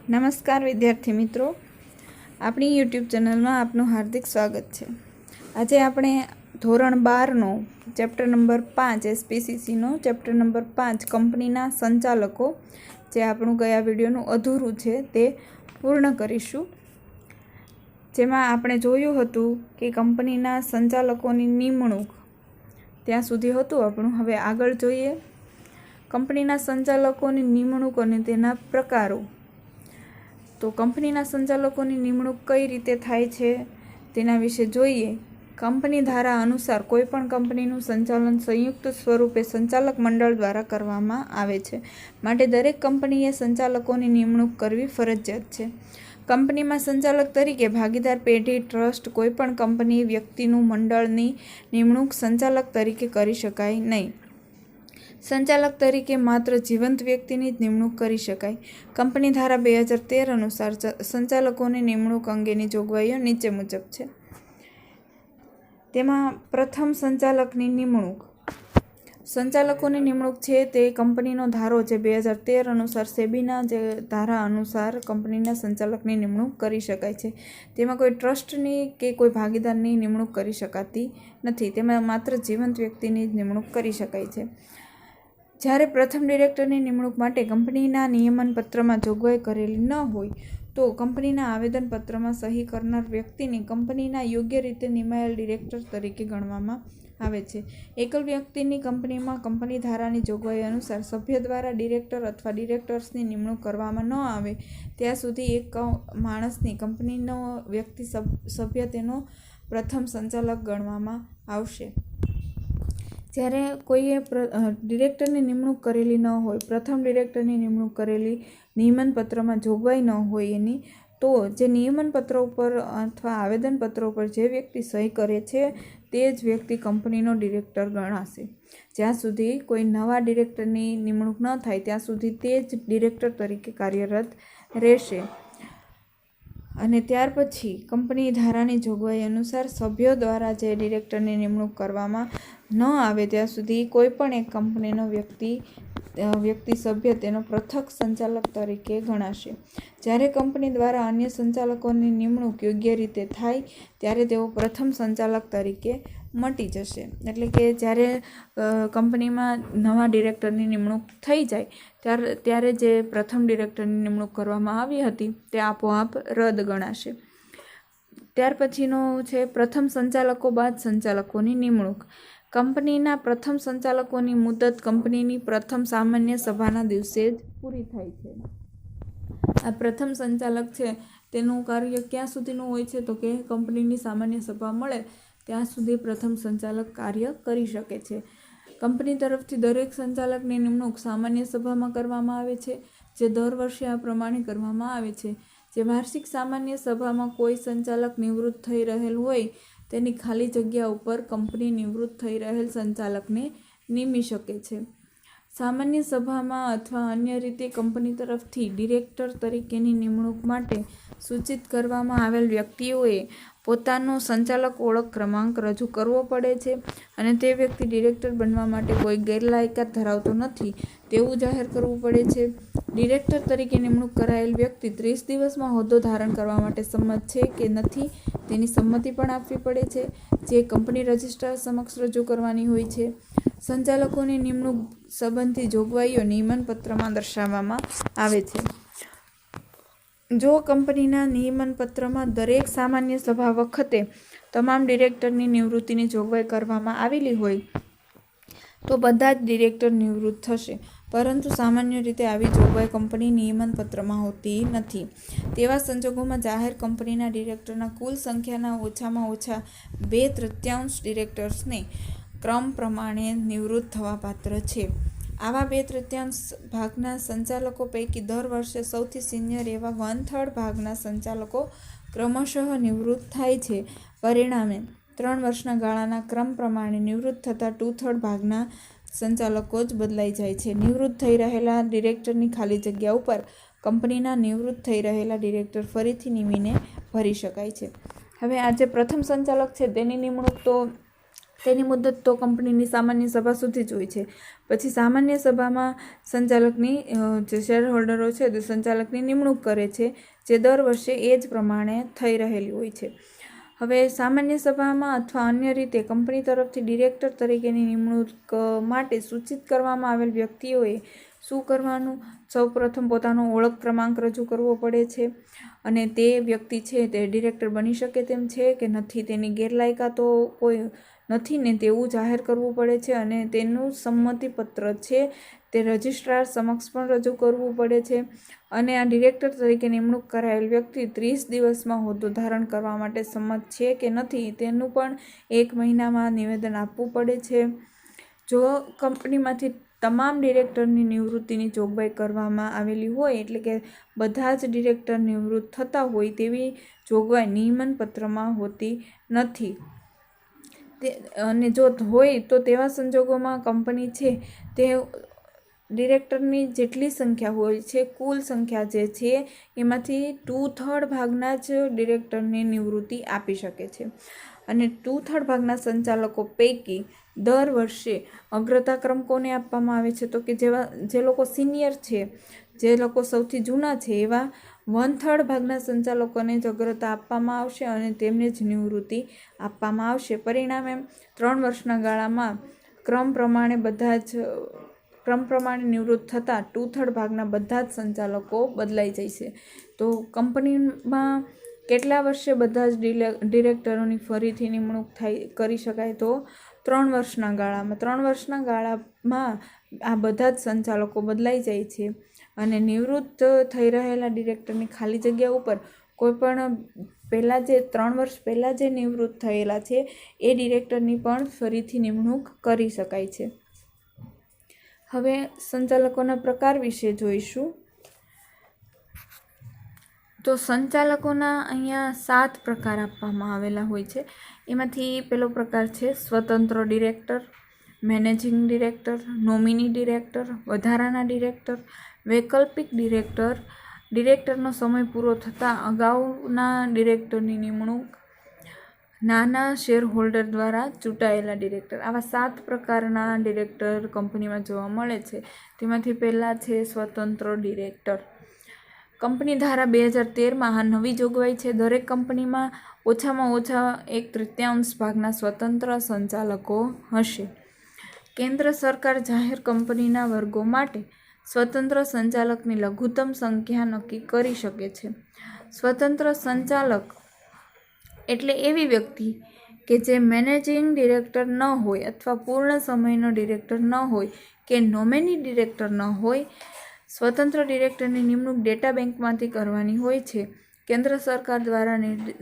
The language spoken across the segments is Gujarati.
નમસ્કાર વિદ્યાર્થી મિત્રો, આપણી યુટ્યુબ ચેનલમાં આપનું હાર્દિક સ્વાગત છે। આજે આપણે ધોરણ 12નો ચેપ્ટર નંબર 5 એસપીસીસીનો ચેપ્ટર નંબર 5 કંપનીના સંચાલકો, જે આપણું ગયા વિડીયોનું અધૂરું છે તે પૂર્ણ કરીશું। જેમાં આપણે જોયું હતું કે કંપનીના સંચાલકોની નિમણૂક ત્યાં સુધી હતું આપણું। હવે આગળ જોઈએ કંપનીના સંચાલકોની નિમણૂક અને તેના પ્રકારો। તો કંપનીના સંચાલકોની નિમણૂક કઈ રીતે થાય છે તેના વિશે જોઈએ। કંપની ધારા અનુસાર કોઈપણ કંપનીનું સંચાલન સંયુક્ત સ્વરૂપે સંચાલક મંડળ દ્વારા કરવામાં આવે છે, માટે દરેક કંપનીએ સંચાલકોની નિમણૂક કરવી ફરજિયાત છે। કંપનીમાં સંચાલક તરીકે ભાગીદાર પેઢી, ટ્રસ્ટ, કોઈપણ કંપની વ્યક્તિનું મંડળની નિમણૂક સંચાલક તરીકે કરી શકાય નહીં। સંચાલક તરીકે માત્ર જીવંત વ્યક્તિની જ નિમણૂક કરી શકાય। કંપની ધારા 2013 અનુસાર સંચાલકોની નિમણૂક અંગેની જોગવાઈઓ નીચે મુજબ છે। તેમાં પ્રથમ, સંચાલકની નિમણૂક। સંચાલકોની નિમણૂક છે તે કંપનીનો ધારો છે 2013 અનુસાર સેબીના જે ધારા અનુસાર કંપનીના સંચાલકની નિમણૂક કરી શકાય છે। તેમાં કોઈ ટ્રસ્ટની કે કોઈ ભાગીદારની નિમણૂક કરી શકાતી નથી। તેમાં માત્ર જીવંત વ્યક્તિની જ નિમણૂક કરી શકાય છે। જ્યારે પ્રથમ ડિરેક્ટરની નિમણૂક માટે કંપનીના નિયમન પત્રમાં જોગવાઈ કરેલી ન હોય તો કંપનીના આવેદનપત્રમાં સહી કરનાર વ્યક્તિને કંપનીના યોગ્ય રીતે નિમાયેલ ડિરેક્ટર તરીકે ગણવામાં આવે છે। એકલ વ્યક્તિની કંપનીમાં કંપની ધારાની જોગવાઈ અનુસાર સભ્ય દ્વારા ડિરેક્ટર અથવા ડિરેક્ટર્સની નિમણૂક કરવામાં ન આવે ત્યાં સુધી એક માણસની કંપનીનો વ્યક્તિ સભ્ય તેનો પ્રથમ સંચાલક ગણવામાં આવશે। જ્યારે કોઈએ ડિરેક્ટરની નિમણૂક કરેલી ન હોય, પ્રથમ ડિરેક્ટરની નિમણૂક કરેલી નિયમન પત્રમાં જોગવાઈ ન હોય એની, તો જે નિયમન પત્ર ઉપર અથવા આવેદનપત્ર ઉપર જે વ્યક્તિ સહી કરે છે તે જ વ્યક્તિ કંપનીનો ડિરેક્ટર ગણાશે। જ્યાં સુધી કોઈ નવા ડિરેક્ટરની નિમણૂક ન થાય ત્યાં સુધી તે જ ડિરેક્ટર તરીકે કાર્યરત રહેશે। અને ત્યાર પછી કંપની ધારાની જોગવાઈ અનુસાર સભ્યો દ્વારા જે ડિરેક્ટરની નિમણૂક કરવામાં ન આવે ત્યાં સુધી કોઈ પણ એક કંપનીનો વ્યક્તિ સભ્ય તેનો પૃથક સંચાલક તરીકે ગણાશે। જ્યારે કંપની દ્વારા અન્ય સંચાલકોની નિમણૂક યોગ્ય રીતે થાય ત્યારે તેઓ પ્રથમ સંચાલક તરીકે મટી જશે। એટલે કે જ્યારે કંપનીમાં નવા ડિરેક્ટરની નિમણૂક થઈ જાય ત્યારે જે પ્રથમ ડિરેક્ટરની નિમણૂક કરવામાં આવી હતી તે આપોઆપ રદ ગણાશે। ત્યાર પછીનો છે પ્રથમ સંચાલકો બાદ સંચાલકોની નિમણૂક। કંપનીના પ્રથમ સંચાલકોની મુદત કંપનીની પ્રથમ સામાન્ય સભાના દિવસે જ પૂરી થાય છે। આ પ્રથમ સંચાલક છે તેનું કાર્ય ક્યાં સુધીનું હોય છે તો કે કંપનીની સામાન્ય સભા મળે ત્યાં સુધી પ્રથમ સંચાલક કાર્ય કરી શકે છે। કંપની તરફથી દરેક સંચાલકની નિમણૂક સામાન્ય સભામાં કરવામાં આવે છે, જે દર વર્ષે આ પ્રમાણે કરવામાં આવે છે। જે વાર્ષિક સામાન્ય સભામાં કોઈ સંચાલક નિવૃત્ત થઈ રહેલ હોય તેની ખાલી જગ્યા ઉપર કંપની નિવૃત્ત થઈ રહેલ સંચાલકને નિમી શકે છે। સામાન્ય સભામાં અથવા અન્ય રીતે કંપની તરફથી ડિરેક્ટર તરીકેની નિમણૂક માટે સૂચિત કરવામાં આવેલ વ્યક્તિઓએ પોતાનો સંચાલક ઓળખ ક્રમાંક રજૂ કરવો પડે છે અને તે વ્યક્તિ ડિરેક્ટર બનવા માટે કોઈ ગેરલાયકાત ધરાવતો નથી તેવું જાહેર કરવું પડે છે। ડિરેક્ટર તરીકે નિમણૂક કરાયેલ વ્યક્તિ 30 દિવસમાં હોદ્દો ધારણ કરવા માટે સંમત છે કે નથી તેની સંમતિ પણ આપવી પડે છે, જે કંપની રજિસ્ટ્રાર સમક્ષ રજૂ કરવાની હોય છે। સંચાલકોની નિમણૂક સંબંધી જોગવાઈઓ નિયમન પત્રમાં દર્શાવવામાં આવે છે। જો કંપનીના નિયમન પત્રમાં દરેક સામાન્ય સભા વખતે તમામ ડિરેક્ટરની નિવૃત્તિની જોગવાઈ કરવામાં આવેલી હોય તો બધા જ ડિરેક્ટર નિવૃત્ત થશે, પરંતુ સામાન્ય રીતે આવી જોગવાઈ કંપની નિયમન પત્રમાં હોતી નથી। તેવા સંજોગોમાં જાહેર કંપનીના ડિરેક્ટરના કુલ સંખ્યાના ઓછામાં ઓછા 2/3 ડિરેક્ટર્સને ક્રમ પ્રમાણે નિવૃત્ત થવા પાત્ર છે। આવા 2/3 ભાગના સંચાલકો પૈકી દર વર્ષે સૌથી સિનિયર એવા 1/3 ભાગના સંચાલકો ક્રમશઃ નિવૃત્ત થાય છે। પરિણામે 3 વર્ષના ગાળાના ક્રમ પ્રમાણે નિવૃત્ત થતા 2/3 ભાગના સંચાલકો જ બદલાઈ જાય છે। નિવૃત્ત થઈ રહેલા ડિરેક્ટરની ખાલી જગ્યા ઉપર કંપનીના નિવૃત્ત થઈ રહેલા ડિરેક્ટર ફરીથી નિમીને ભરી શકાય છે। હવે આ જે પ્રથમ સંચાલક છે તેની નિમણૂક તો તેની મુદત તો કંપનીની સામાન્ય સભા સુધી જ હોય છે. પછી સામાન્ય સભામાં સંચાલકની જે શેર હોલ્ડરો છે તે સંચાલકની નિમણૂક કરે છે, જે દર વર્ષે એ જ પ્રમાણે થઈ રહેલી હોય છે. હવે સામાન્ય સભામાં અથવા અન્ય રીતે કંપની તરફથી ડિરેક્ટર તરીકેની નિમણૂક માટે સૂચિત કરવામાં આવેલ વ્યક્તિઓએ શું કરવાનું? સૌપ્રથમ પોતાનો ઓળખ ક્રમાંક રજૂ કરવો પડે છે અને તે વ્યક્તિ છે તે ડિરેક્ટર બની શકે તેમ છે કે નથી, તેની ગેરલાયકાતો કોઈ નથી ને તેવું જાહેર કરવું પડે છે અને તેનું સંમતિપત્ર છે તે રજિસ્ટ્રાર સમક્ષ પણ રજૂ કરવું પડે છે. અને આ ડિરેક્ટર તરીકે નિમણૂક કરાયેલ વ્યક્તિ 30 દિવસમાં હોદ્દો ધારણ કરવા માટે સંમત છે કે નથી તેનું પણ 1 મહિનામાં નિવેદન આપવું પડે છે. જો કંપનીમાંથી તમામ ડિરેક્ટરની નિવૃત્તિની જોગવાઈ કરવામાં આવેલી હોય, એટલે કે બધા જ ડિરેક્ટર નિવૃત્ત થતા હોય તેવી જોગવાઈ નિયમન પત્રમાં હોતી નથી અને જો હોય તો તેવા સંજોગોમાં કંપની છે તે ડિરેક્ટરની જેટલી સંખ્યા હોય છે, કુલ સંખ્યા જે છે એમાંથી 2/3 ભાગના જ ડિરેક્ટરની નિવૃત્તિ આપી શકે છે. અને 2/3 ભાગના સંચાલકો પૈકી દર વર્ષે અગ્રતાક્રમ કોને આપવામાં આવે છે? તો કે જે લોકો સિનિયર છે, જે લોકો સૌથી જૂના છે એવા 1/3 ભાગના સંચાલકોને જ અગ્રતા આપવામાં આવશે અને તેમને જ નિવૃત્તિ આપવામાં આવશે. પરિણામે 3 વર્ષના ગાળામાં ક્રમ પ્રમાણે નિવૃત્ત થતાં 2/3 ભાગના બધા જ સંચાલકો બદલાઈ જશે. તો કંપનીમાં કેટલા વર્ષે બધા જ ડિરેક્ટરોની ફરીથી નિમણૂક કરી શકાય? તો 3 વર્ષના ગાળામાં. 3 વર્ષના ગાળામાં આ બધા જ સંચાલકો બદલાઈ જાય છે અને નિવૃત્ત થઈ રહેલા ડિરેક્ટરની ખાલી જગ્યા ઉપર કોઈ પણ પહેલાં જે 3 વર્ષ પહેલાં જે નિવૃત્ત થયેલા છે એ ડિરેક્ટરની પણ ફરીથી નિમણૂક કરી શકાય છે. હવે સંચાલકોના પ્રકાર વિશે જોઈશું. તો સંચાલકોના અહીંયા 7 પ્રકાર આપવામાં આવેલા હોય છે. એમાંથી પહેલો પ્રકાર છે સ્વતંત્ર director, managing director, nominee director, વધારાના ડિરેક્ટર, વૈકલ્પિક ડિરેક્ટર, ડિરેક્ટરનો સમય પૂરો થતાં અગાઉના ડિરેક્ટરની નિમણૂક, નાના શેર હોલ્ડર દ્વારા ચૂંટાયેલા ડિરેક્ટર. આવા 7 પ્રકારના ડિરેક્ટર કંપનીમાં જોવા મળે છે. તેમાંથી પહેલા છે સ્વતંત્ર ડિરેક્ટર. કંપની ધારા 2013માં આ નવી જોગવાઈ છે. દરેક કંપનીમાં ઓછામાં ઓછા 1/3 ભાગના સ્વતંત્ર સંચાલકો હશે. કેન્દ્ર સરકાર જાહેર કંપનીના વર્ગો માટે સ્વતંત્ર સંચાલકની લઘુત્તમ સંખ્યા નક્કી કરી શકે છે. સ્વતંત્ર સંચાલક એટલે એવી વ્યક્તિ કે જે મેનેજિંગ ડિરેક્ટર ન હોય અથવા પૂર્ણ સમયનો ડિરેક્ટર ન હોય કે નોમિની ડિરેક્ટર ન હોય. સ્વતંત્ર ડિરેક્ટરની નિમણૂક ડેટા બેંકમાંથી કરવાની હોય છે. કેન્દ્ર સરકાર દ્વારા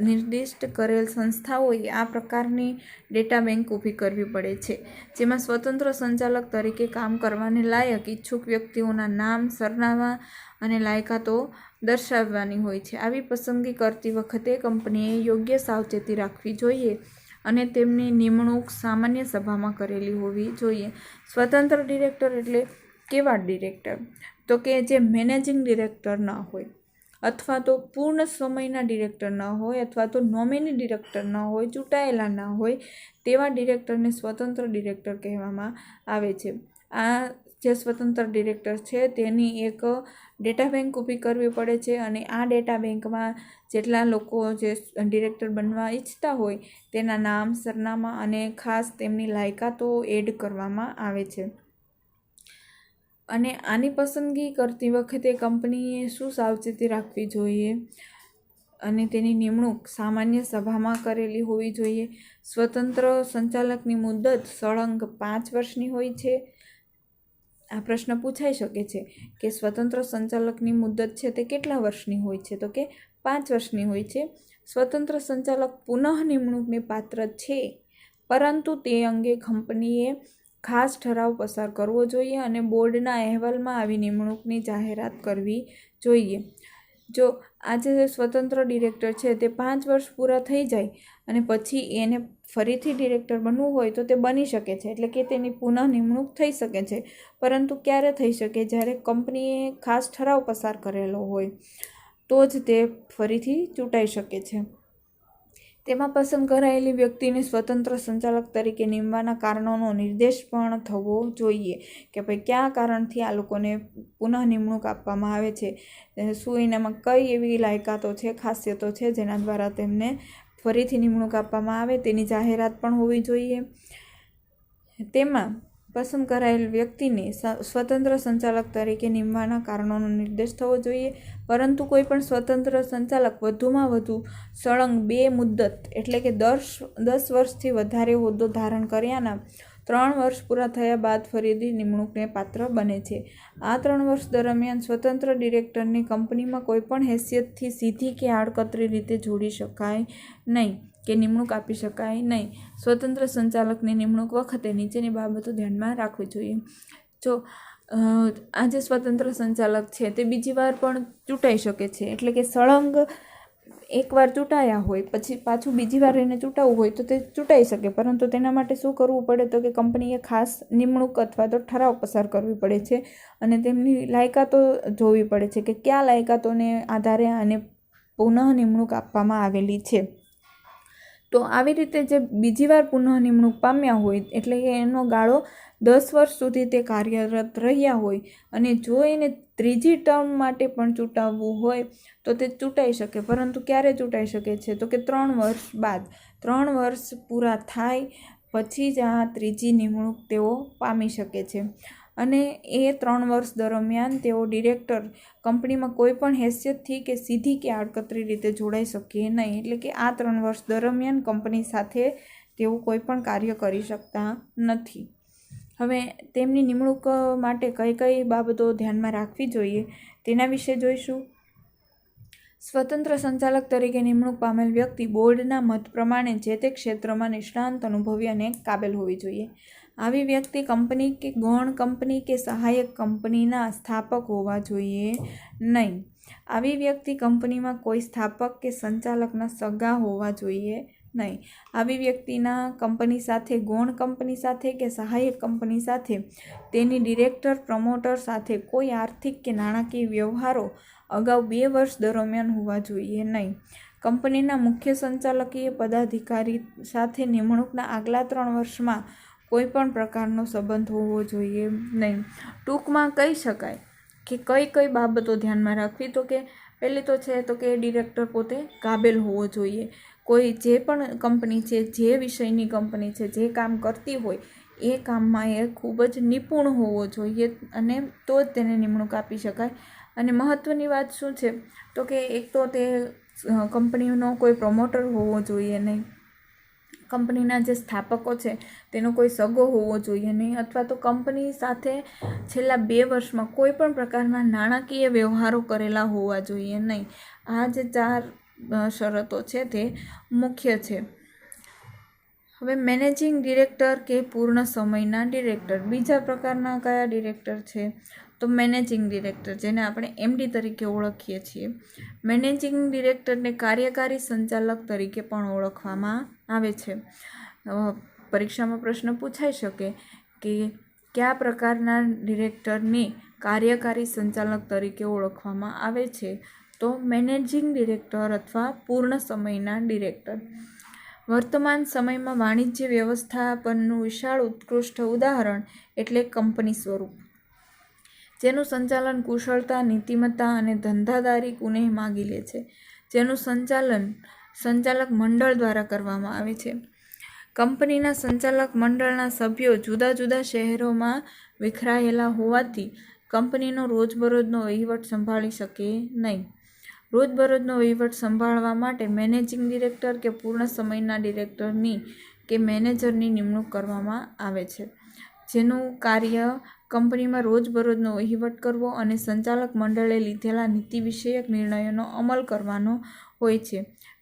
નિર્દિષ્ટ કરેલ સંસ્થાઓએ આ પ્રકારની ડેટા બેંક ઊભી કરવી પડે છે, જેમાં સ્વતંત્ર સંચાલક તરીકે કામ કરવાને લાયક ઈચ્છુક વ્યક્તિઓના નામ, સરનામા અને લાયકાતો દર્શાવવાની હોય છે. આવી પસંદગી કરતી વખતે કંપનીએ યોગ્ય સાવચેતી રાખવી જોઈએ અને તેમની નિમણૂક સામાન્ય સભામાં કરેલી હોવી જોઈએ. સ્વતંત્ર ડિરેક્ટર એટલે કેવા ડિરેક્ટર? તો કે જે મેનેજિંગ ડિરેક્ટર ન હોય અથવા તો પૂર્ણ સમયના ડિરેક્ટર ન હોય અથવા તો નોમિની ડિરેક્ટર ન હોય, ચૂંટાયેલા ન હોય તેવા ડિરેક્ટરને સ્વતંત્ર ડિરેક્ટર કહેવામાં આવે છે. આ જે સ્વતંત્ર ડિરેક્ટર છે તેની એક ડેટા બેંક ઊભી કરવી પડે છે અને આ ડેટા બેંકમાં જેટલા લોકો જે ડિરેક્ટર બનવા ઈચ્છતા હોય તેના નામ, સરનામા અને ખાસ તેમની લાયકાતો એડ કરવામાં આવે છે. અને આની પસંદગી કરતી વખતે કંપનીએ શું સાવચેતી રાખવી જોઈએ? અને તેની નિમણૂક સામાન્ય સભામાં કરેલી હોવી જોઈએ. સ્વતંત્ર સંચાલકની મુદત સળંગ 5 વર્ષની હોય છે. આ પ્રશ્ન પૂછાઈ શકે છે કે સ્વતંત્ર સંચાલકની મુદત છે તે કેટલા વર્ષની હોય છે? તો કે 5 વર્ષની હોય છે. સ્વતંત્ર સંચાલક પુનઃ નિમણૂકને પાત્ર છે, પરંતુ તે અંગે કંપનીએ ખાસ ઠરાવ પસાર કરવો જોઈએ અને બોર્ડના અહેવાલમાં આવી નિમણૂકની જાહેરાત કરવી જોઈએ. જો આજે સ્વતંત્ર ડિરેક્ટર છે તે 5 વર્ષ પૂરા થઈ જાય અને પછી એને ફરીથી ડિરેક્ટર બનવું હોય તો તે બની શકે છે, એટલે કે તેની પુનઃ નિમણૂક થઈ શકે છે. પરંતુ ક્યારે થઈ શકે? જ્યારે કંપનીએ ખાસ ઠરાવ પસાર કરેલો હોય તો જ તે ફરીથી ચૂંટાઈ શકે છે. તેમાં પસંદ કરાયેલી વ્યક્તિને સ્વતંત્ર સંચાલક તરીકે નીમવાના કારણોનો નિર્દેશ પણ થવો જોઈએ કે ભાઈ કયા કારણથી આ લોકોને પુનઃ નિમણૂક આપવામાં આવે છે, શું એનામાં કઈ એવી લાયકાતો છે, ખાસિયતો છે જેના દ્વારા તેમને ફરીથી નિમણૂક આપવામાં આવે તેની જાહેરાત પણ હોવી જોઈએ. તેમાં પસંદ કરાયેલ વ્યક્તિને સ્વતંત્ર સંચાલક તરીકે નીમવાના કારણોનો નિર્દેશ થવો જોઈએ. પરંતુ કોઈ પણ સ્વતંત્ર સંચાલક વધુમાં વધુ સળંગ 2 મુદ્દત એટલે કે 10 વર્ષથી વધારે હોદ્દો ધારણ કર્યાના 3 વર્ષ પૂરા થયા બાદ ફરીથી નિમણૂકને પાત્ર બને છે. આ 3 વર્ષ દરમિયાન સ્વતંત્ર ડિરેક્ટરને કંપનીમાં કોઈપણ હેસિયતથી સીધી કે આડકતરી રીતે જોડી શકાય નહીં કે નિમણૂક આપી શકાય નહીં. સ્વતંત્ર સંચાલકની નિમણૂક વખતે નીચેની બાબતો ધ્યાનમાં રાખવી જોઈએ. જો આ જે સ્વતંત્ર સંચાલક છે તે બીજી વાર પણ ચૂંટાઈ શકે છે, એટલે કે સળંગ એકવાર ચૂંટાયા હોય પછી પાછું બીજી વાર એને ચૂંટાવવું હોય તો તે ચૂંટાઈ શકે, પરંતુ તેના માટે શું કરવું પડે તો કે કંપનીએ ખાસ નિમણૂક અથવા તો ઠરાવ પસાર કરવી પડે છે અને તેમની લાયકાતો જોવી પડે છે કે કયા લાયકાતોને આધારે આને પુનઃ નિમણૂક આપવામાં આવેલી છે. તો આવી રીતે જે બીજી વાર પુનઃ નિમણૂક પામ્યા હોય એટલે કે એનો ગાળો 10 વર્ષ સુધી તે કાર્યરત રહ્યા હોય અને જો એને ત્રીજી ટર્મ માટે પણ ચૂંટાવવું હોય તો તે ચૂંટાઈ શકે, પરંતુ ક્યારે ચૂંટાઈ શકે છે તો કે 3 વર્ષ બાદ. 3 વર્ષ પૂરા થાય પછી જ આ ત્રીજી નિમણૂક તેઓ પામી શકે છે અને એ 3 વર્ષ દરમિયાન તેઓ ડિરેક્ટર કંપનીમાં કોઈ પણ હેસિયતથી કે સીધી કે આડકતરી રીતે જોડાઈ શકીએ નહીં. એટલે કે આ 3 વર્ષ દરમિયાન કંપની સાથે તેઓ કોઈ પણ કાર્ય કરી શકતા નથી. હવે તેમની નિમણૂક માટે કઈ કઈ બાબતો ધ્યાનમાં રાખવી જોઈએ તેના વિશે જોઈશું. સ્વતંત્ર સંચાલક તરીકે નિમણૂક પામેલ વ્યક્તિ બોર્ડના મત પ્રમાણે જે તે ક્ષેત્રમાં નિષ્ણાંત, અનુભવી અને કાબેલ હોવી જોઈએ. આવી વ્યક્તિ કંપની કે ગૌણ કંપની કે સહાયક કંપનીના સ્થાપક હોવા જોઈએ નહીં. આવી વ્યક્તિ કંપનીમાં કોઈ સ્થાપક કે સંચાલકના સગા હોવા જોઈએ નહીં. આવી વ્યક્તિના કંપની સાથે, ગૌણ કંપની સાથે કે સહાયક કંપની સાથે, તેની ડિરેક્ટર પ્રમોટર સાથે કોઈ આર્થિક કે નાણાકીય વ્યવહારો અગાઉ 2 વર્ષ દરમિયાન હોવા જોઈએ નહીં. કંપનીના મુખ્ય સંચાલકીય પદાધિકારી સાથે નિમણૂકના આગલા 3 વર્ષમાં કોઈ પણ પ્રકારનો સંબંધ હોવો જોઈએ નહીં. ટૂંકમાં કહી શકાય કે કઈ કઈ બાબતો ધ્યાનમાં રાખવી તો કે પહેલી તો છે તો કે ડિરેક્ટર પોતે કાબેલ હોવો જોઈએ. કોઈ જે પણ કંપની છે, જે વિષયની કંપની છે, જે કામ કરતી હોય એ કામમાં એ ખૂબ જ નિપુણ હોવો જોઈએ અને તો જ તેને નિમણૂક આપી શકાય. અને મહત્ત્વની વાત શું છે તો કે એક તો તે કંપનીનો કોઈ પ્રમોટર હોવો જોઈએ નહીં, કંપનીના જે સ્થાપકો છે તેનો કોઈ સગો હોવો જોઈએ નહીં, અથવા તો કંપની સાથે છેલ્લા 2 વર્ષમાં કોઈ પણ પ્રકારના નાણાકીય વ્યવહારો કરેલા હોવા જોઈએ નહીં. આ જે 4 શરતો છે તે મુખ્ય છે. હવે મેનેજિંગ ડિરેક્ટર કે પૂર્ણ સમયના ડિરેક્ટર. બીજા પ્રકારના કયા ડિરેક્ટર છે તો મેનેજિંગ ડિરેક્ટર, જેને આપણે MD તરીકે ઓળખીએ છીએ. મેનેજિંગ ડિરેક્ટરને કાર્યકારી સંચાલક તરીકે પણ ઓળખવામાં આવે છે. પરીક્ષામાં પ્રશ્ન પૂછાઈ શકે કે કયા પ્રકારના ડિરેક્ટરને કાર્યકારી સંચાલક તરીકે ઓળખવામાં આવે છે તો મેનેજિંગ ડિરેક્ટર અથવા પૂર્ણ સમયના ડિરેક્ટર. વર્તમાન સમયમાં વાણિજ્ય વ્યવસ્થાપનનું વિશાળ ઉત્કૃષ્ટ ઉદાહરણ એટલે કંપની સ્વરૂપ, જેનું સંચાલન કુશળતા, નીતિમત્તા અને ધંધાદારી કુનેહ માગી લે છે, જેનું સંચાલન સંચાલક મંડળ દ્વારા કરવામાં આવે છે. કંપનીના સંચાલક મંડળના સભ્યો જુદા જુદા શહેરોમાં વિખરાયેલા હોવાથી કંપનીનો રોજબરોજનો વહીવટ સંભાળી શકે નહીં. રોજબરોજનો વહીવટ સંભાળવા માટે મેનેજિંગ ડિરેક્ટર કે પૂર્ણ સમયના ડિરેક્ટરની કે મેનેજરની નિમણૂક કરવામાં આવે છે, જેનું કાર્ય કંપનીમાં રોજબરોજનો વહીવટ કરવો અને સંચાલક મંડળે લીધેલા નીતિ વિષયક નિર્ણયોનો અમલ કરવાનો હોય છે.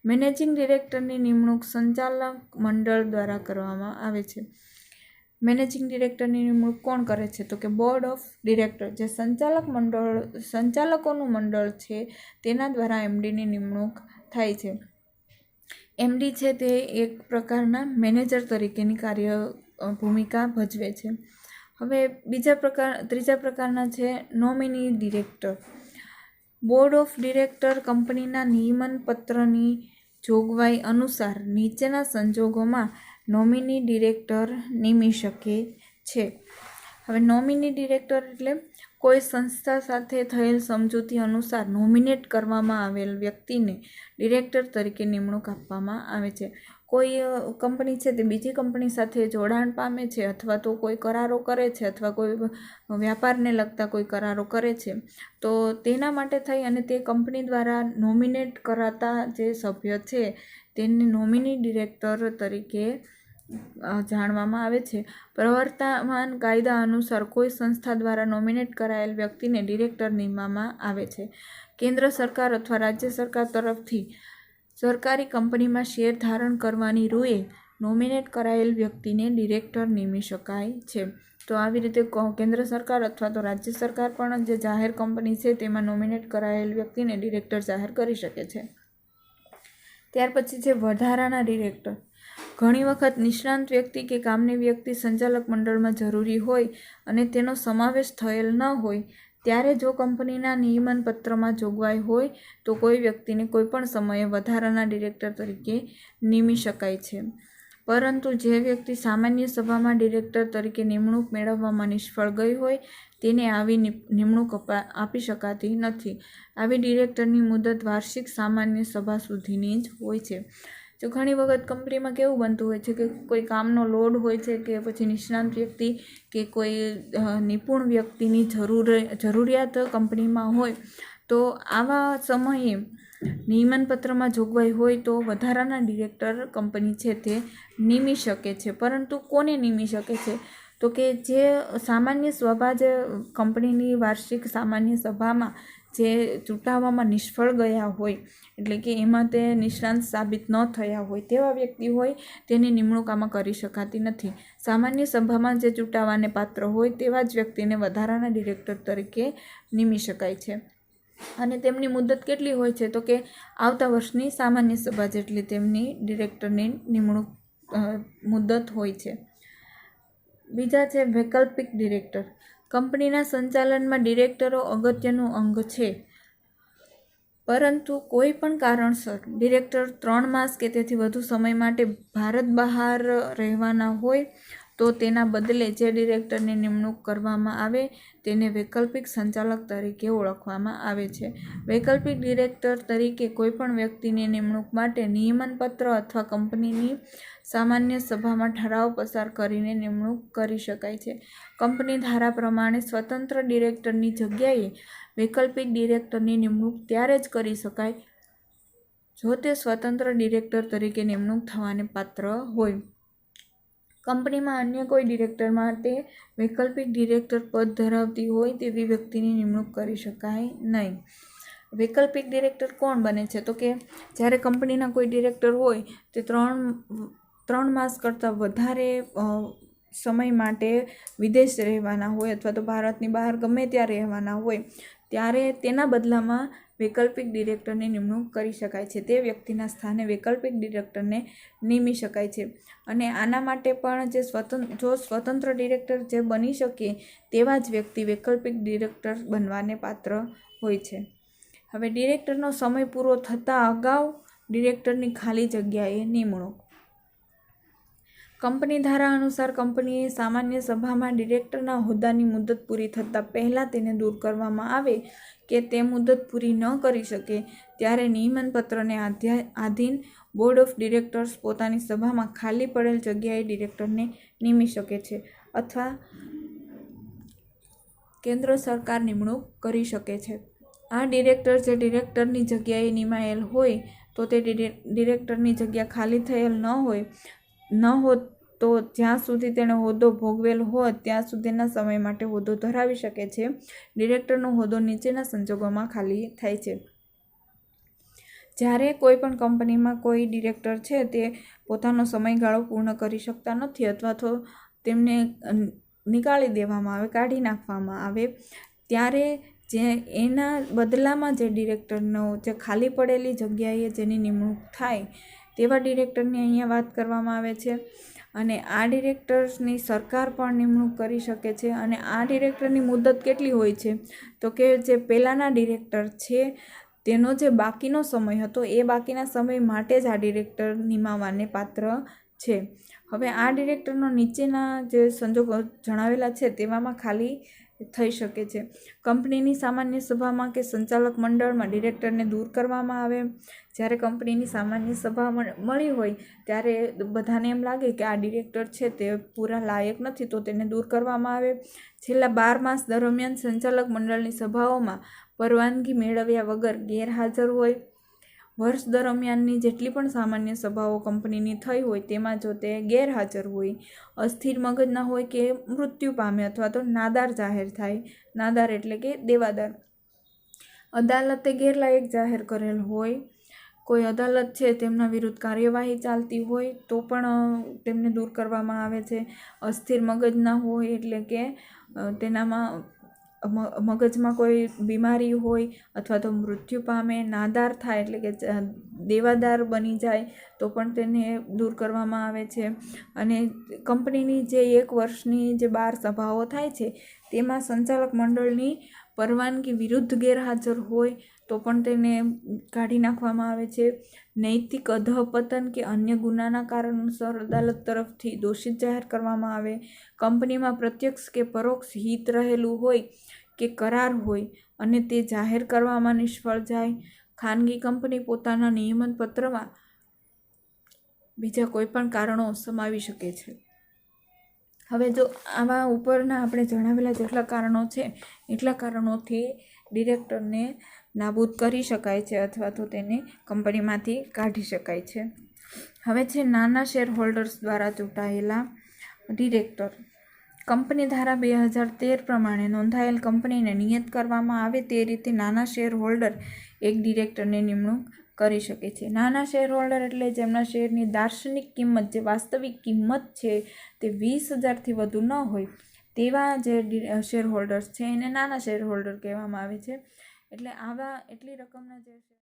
મેનેજિંગ ડિરેક્ટરની નિમણૂક સંચાલક મંડળ દ્વારા કરવામાં આવે છે. મેનેજિંગ ડિરેક્ટરની નિમણૂક કોણ કરે છે તો કે બોર્ડ ઓફ ડિરેક્ટર, જે સંચાલકોનું મંડળ છે તેના દ્વારા MDની નિમણૂક થાય છે. MD છે તે એક પ્રકારના મેનેજર તરીકેની ભૂમિકા ભજવે છે. હવે ત્રીજા પ્રકારના છે nominee director. Board of director કંપનીના નિયમન પત્રની જોગવાઈ અનુસાર નીચેના સંજોગોમાં નોમિની ડિરેક્ટર નિમી શકે છે. હવે નોમિની ડિરેક્ટર એટલે કોઈ સંસ્થા સાથે થયેલ સમજૂતી અનુસાર નોમિનેટ કરવામાં આવેલ વ્યક્તિને ડિરેક્ટર તરીકે નિમણૂક આપવામાં આવે છે. કોઈ કંપની છે તે બીજી કંપની સાથે જોડાણ પામે છે અથવા તો કોઈ કરારો કરે છે અથવા કોઈ વ્યાપારને લગતા કોઈ કરારો કરે છે, તો તેના માટે થઈ અને તે કંપની દ્વારા નોમિનેટ કરાતા જે સભ્ય છે તેને નોમિની ડિરેક્ટર તરીકે જાણવામાં આવે છે. પ્રવર્તમાન કાયદા અનુસાર કોઈ સંસ્થા દ્વારા નોમિનેટ કરાયેલ વ્યક્તિને ડિરેક્ટર નિમવામાં આવે છે. કેન્દ્ર સરકાર અથવા રાજ્ય સરકાર તરફથી સરકારી કંપનીમાં શેર ધારણ કરવાની રૂએ નોમિનેટ કરાયેલ વ્યક્તિને ડિરેક્ટર નિમી શકાય છે. તો આવી રીતે કેન્દ્ર સરકાર અથવા તો રાજ્ય સરકાર પણ જે જાહેર કંપની છે તેમાં નોમિનેટ કરાયેલ વ્યક્તિને ડિરેક્ટર જાહેર કરી શકે છે. ત્યાર પછી છે વધારાના ડિરેક્ટર. ઘણી વખત નિષ્ણાંત વ્યક્તિ કે કામની વ્યક્તિ સંચાલક મંડળમાં જરૂરી હોય અને તેનો સમાવેશ થયેલ ન હોય ત્યારે જો કંપનીના નિયમન પત્રમાં જોગવાઈ હોય તો કોઈ વ્યક્તિને કોઈપણ સમયે વધારાના ડિરેક્ટર તરીકે નિમી શકાય છે. પરંતુ જે વ્યક્તિ સામાન્ય સભામાં ડિરેક્ટર તરીકે નિમણૂક મેળવવામાં નિષ્ફળ ગઈ હોય તેને આવી નિમણૂક આપી શકાતી નથી. આવી ડિરેક્ટરની મુદત વાર્ષિક સામાન્ય સભા સુધીની જ હોય છે. જો ઘણી વખત કંપનીમાં કેવું બનતું હોય છે કે કોઈ કામનો લોડ હોય છે કે પછી નિષ્ણાંત વ્યક્તિ કે કોઈ નિપુણ વ્યક્તિની જરૂરિયાત કંપનીમાં હોય, તો આવા સમયે નિયમન પત્રમાં જોગવાઈ હોય તો વધારાના ડિરેક્ટર કંપની છે તે નિમી શકે છે. પરંતુ કોને નિમી શકે છે? તો કે જે સામાન્ય સભા જે કંપનીની વાર્ષિક સામાન્ય સભામાં જે ચૂંટાવામાં નિષ્ફળ ગયા હોય, એટલે કે એમાં તે નિષ્ણાંત સાબિત ન થયા હોય તેવા વ્યક્તિ હોય તેની નિમણૂક આમાં કરી શકાતી નથી. સામાન્ય સભામાં જે ચૂંટાવાને પાત્ર હોય તેવા જ વ્યક્તિને વધારાના ડિરેક્ટર તરીકે નિમી શકાય છે. અને તેમની મુદત કેટલી હોય છે? તો કે આવતા વર્ષની સામાન્ય સભા જેટલી તેમની ડિરેક્ટરની નિમણૂક મુદત હોય છે. બીજા છે વૈકલ્પિક ડિરેક્ટર. કંપનીના સંચાલનમાં ડિરેક્ટરો અગત્યનું અંગ છે, પરંતુ કોઈ પણ કારણસર ડિરેક્ટર 3 માસ કે તેથી વધુ સમય માટે ભારત બહાર રહેવાના હોય તો તેના બદલે જે ડિરેક્ટરની નિમણૂક કરવામાં આવે તેને વૈકલ્પિક સંચાલક તરીકે ઓળખવામાં આવે છે. વૈકલ્પિક ડિરેક્ટર તરીકે કોઈપણ વ્યક્તિની નિમણૂક માટે નિયમનપત્ર અથવા કંપનીની સામાન્ય સભામાં ઠરાવ પસાર કરીને નિમણૂક કરી શકાય છે. કંપની ધારા પ્રમાણે સ્વતંત્ર ડિરેક્ટરની જગ્યાએ વૈકલ્પિક ડિરેક્ટરની નિમણૂક ત્યારે જ કરી શકાય જો તે સ્વતંત્ર ડિરેક્ટર તરીકે નિમણૂક થવાને પાત્ર હોય. કંપનીમાં અન્ય કોઈ ડિરેક્ટર માટે વૈકલ્પિક ડિરેક્ટર પદ ધરાવતી હોય તેવી વ્યક્તિની નિમણૂક કરી શકાય નહીં. વૈકલ્પિક ડિરેક્ટર કોણ બને છે? તો કે જ્યારે કંપનીના કોઈ ડિરેક્ટર હોય તે 3 માસ કરતાં વધારે સમય માટે વિદેશ રહેવાના હોય અથવા તો ભારતની બહાર ગમે ત્યાં રહેવાના હોય ત્યારે તેના બદલામાં વૈકલ્પિક ડિરેક્ટરની નિમણૂક કરી શકાય છે. તે વ્યક્તિના સ્થાને વૈકલ્પિક ડિરેક્ટરને નિમી શકાય છે. અને આના માટે પણ જો સ્વતંત્ર ડિરેક્ટર જે બની શકે તેવા જ વ્યક્તિ વૈકલ્પિક ડિરેક્ટર બનવાને પાત્ર હોય છે. હવે ડિરેક્ટરનો સમય પૂરો થતાં અગાઉ ડિરેક્ટરની ખાલી જગ્યાએ નિમણૂક. કંપની ધારા અનુસાર કંપનીએ સામાન્ય સભામાં ડિરેક્ટરના હોદ્દાની મુદત પૂરી થતાં પહેલાં તેને દૂર કરવામાં આવે કે તે મુદત પૂરી ન કરી શકે ત્યારે નિયમનપત્રને આધીન બોર્ડ ઓફ ડિરેક્ટર્સ પોતાની સભામાં ખાલી પડેલ જગ્યાએ ડિરેક્ટરને નિમી શકે છે અથવા કેન્દ્ર સરકાર નિમણૂક કરી શકે છે. આ ડિરેક્ટર જે ડિરેક્ટરની જગ્યાએ નિમાયેલ હોય તો તે ડિરેક્ટરની જગ્યા ખાલી થયેલ ન હોત તો જ્યાં સુધી તેણે હોદ્દો ભોગવેલ હોત ત્યાં સુધીના સમય માટે હોદ્દો ધરાવી શકે છે. ડિરેક્ટરનો હોદ્દો નીચેના સંજોગોમાં ખાલી થાય છે. જ્યારે કોઈ પણ કંપનીમાં કોઈ ડિરેક્ટર છે તે પોતાનો સમયગાળો પૂર્ણ કરી શકતા નથી અથવા તો તેમને નીકાળી દેવામાં આવે, કાઢી નાખવામાં આવે ત્યારે એના બદલામાં જે ડિરેક્ટરનો જે ખાલી પડેલી જગ્યાએ જેની નિમણૂક થાય તેવા ડિરેક્ટરની અહીંયા વાત કરવામાં આવે છે. અને આ ડિરેક્ટર્સની સરકાર પણ નિમણૂક કરી શકે છે. અને આ ડિરેક્ટરની મુદત કેટલી હોય છે? તો કે જે પહેલાંના ડિરેક્ટર છે તેનો જે બાકીનો સમય હતો એ બાકીના સમય માટે જ આ ડિરેક્ટર નિમાવવાને પાત્ર છે. હવે આ ડિરેક્ટરનો નીચેના જે સંજોગો જણાવેલા છે તેવામાં ખાલી થઈ શકે છે. કંપનીની સામાન્ય સભામાં કે સંચાલક મંડળમાં ડિરેક્ટરને દૂર કરવામાં આવે. જ્યારે કંપનીની સામાન્ય સભા મળી હોય ત્યારે બધાને એમ લાગે કે આ ડિરેક્ટર છે તે પૂરા લાયક નથી તો તેને દૂર કરવામાં આવે. છેલ્લા 12 માસ દરમિયાન સંચાલક મંડળની સભાઓમાં પરવાનગી મેળવ્યા વગર ગેરહાજર હોય. વર્ષ દરમિયાનની જેટલી પણ સામાન્ય સભાઓ કંપનીની થઈ હોય તેમાં જો તે ગેરહાજર હોય, અસ્થિર મગજના હોય કે મૃત્યુ પામે અથવા તો નાદાર જાહેર થાય. નાદાર એટલે કે દેવાદાર. અદાલતે ગેરલાયક જાહેર કરેલ હોય, કોઈ અદાલત છે તેમના વિરુદ્ધ કાર્યવાહી ચાલતી હોય તો પણ તેમને દૂર કરવામાં આવે છે. અસ્થિર મગજના હોય એટલે કે તેનામાં મગજમાં કોઈ બીમારી હોય અથવા તો મૃત્યુ પામે. નાદાર થાય એટલે કે દેવાદાર બની જાય તો પણ તેને દૂર કરવામાં આવે છે. અને કંપનીની જે 1 વર્ષની જે 12 સભાઓ થાય છે તેમાં સંચાલક મંડળની પરવાનગી વિરુદ્ધ ગેરહાજર હોય તો પણ તેને કાઢી નાખવામાં આવે છે. નૈતિક અધઃપતન કે અન્ય ગુનાના કારણોસર અદાલત તરફથી દોષિત જાહેર કરવામાં આવે. કંપનીમાં પ્રત્યક્ષ કે પરોક્ષ હિત રહેલું હોય કે કરાર હોય અને તે જાહેર કરવામાં નિષ્ફળ જાય. ખાનગી કંપની પોતાના નિયમન પત્રમાં બીજા કોઈ પણ કારણો સમાવી શકે છે. હવે જો આવા ઉપરના આપણે જણાવેલા જેટલા કારણો છે એટલા કારણોથી ડિરેક્ટરને નાબૂદ કરી શકાય છે અથવા તો તેને કંપનીમાંથી કાઢી શકાય છે. હવે છે નાના શેર હોલ્ડર્સ દ્વારા ચૂંટાયેલા ડિરેક્ટર. કંપની ધારા 2013 પ્રમાણે નોંધાયેલ કંપનીને નિયત કરવામાં આવે તે રીતે નાના શેર હોલ્ડર એક ડિરેક્ટરની નિમણૂક કરી શકે છે. નાના શેર હોલ્ડર એટલે જેમના શેરની દાર્શનિક કિંમત જે વાસ્તવિક કિંમત છે તે 20,000થી વધુ ન હોય તેવા જે શેર હોલ્ડર્સ છે એને નાના શેર હોલ્ડર કહેવામાં આવે છે. એટલે આવા એટલી રકમના જે